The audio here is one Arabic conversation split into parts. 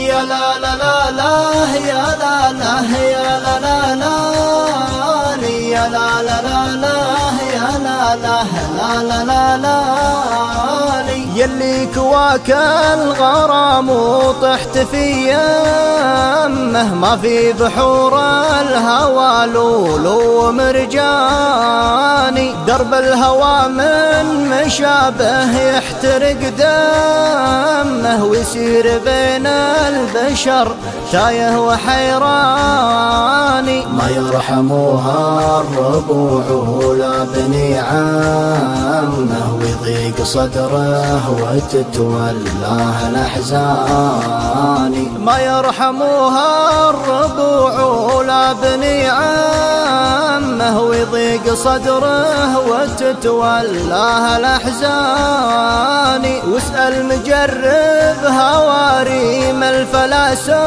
يا لا لا لا لا يا لا لا يا لا لا لا يا لا لا لا لا يا لا لا لا لا لا يلي كواك الغرام وطحت في يمه ما في بحور الهوى لولو مرجاني درب الهوى من مشابه يحترق دمه ويسير بين البشر تايه وحيراني ما يرحموها الربوع ولا بني عمه ويضيق صدره وتتولاه الأحزان ما يرحموها الربوع ولا بني عمه ويضيق صدره وتتولاه الأحزان واسأل مجرب هواريم الفلاسمة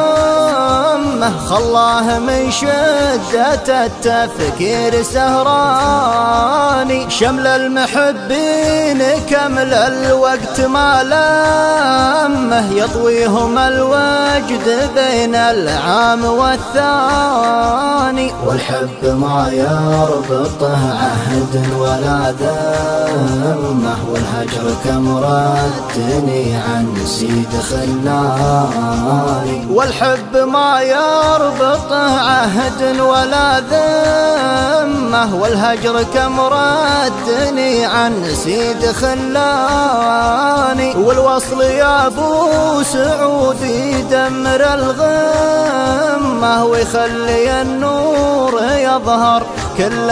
خلاه من شدة التفكير سهراني شمل المحبين كمل الوقت ما لمه يطويهم الوجد بين العام والثاني والحب ما يربطه عهد ولا ذمه والهجر كمرتني عن سيد خلاني والحب ما يربطه عهد ولا ذمه والهجر كمردني عن سيد خلاني والوصل يا ابو سعود يدمر الغمه ويخلي النور يظهر كل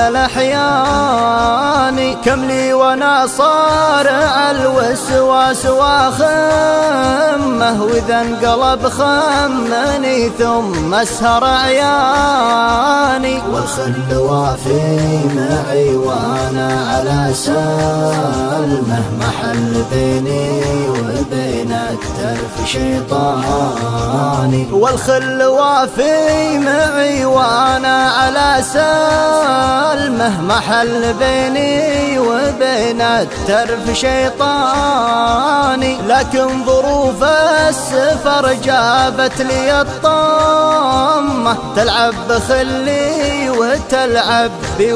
الأحيان كم لي وانا صارع الوسواس واخمه واذا انقلب خمني ثم اسهر عياني والخل وافي معي وانا على سلمه محل بيني وبين الترف شيطاني والخل وافي معي وانا على سلمه محل بيني وبين الترف شيطاني لكن ظروف السفر جابت لي الطامة تلعب بخلي وتلعب بي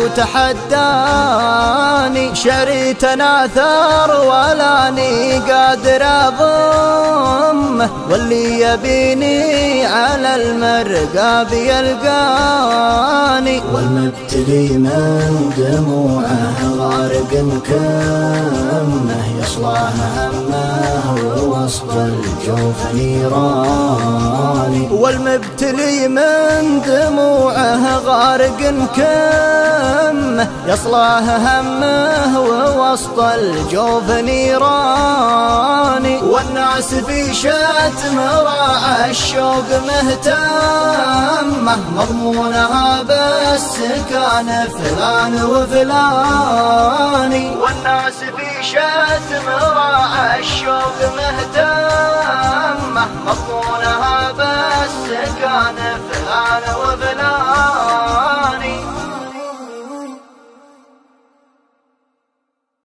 وتحداني شعري تناثر ولاني قادر اضمه واللي يبيني على المرقى بيلقاني والمبتلي من دموعه غارق كمه يصلاه همه ووسط الجوف نيراني والمبتلي من دموعه غارق كمه يصلاه همه ووسط الجوف نيراني والناس في شتم راعى الشوق مهتمه مضمونها بس كان فلان وفلاني والناس في شتم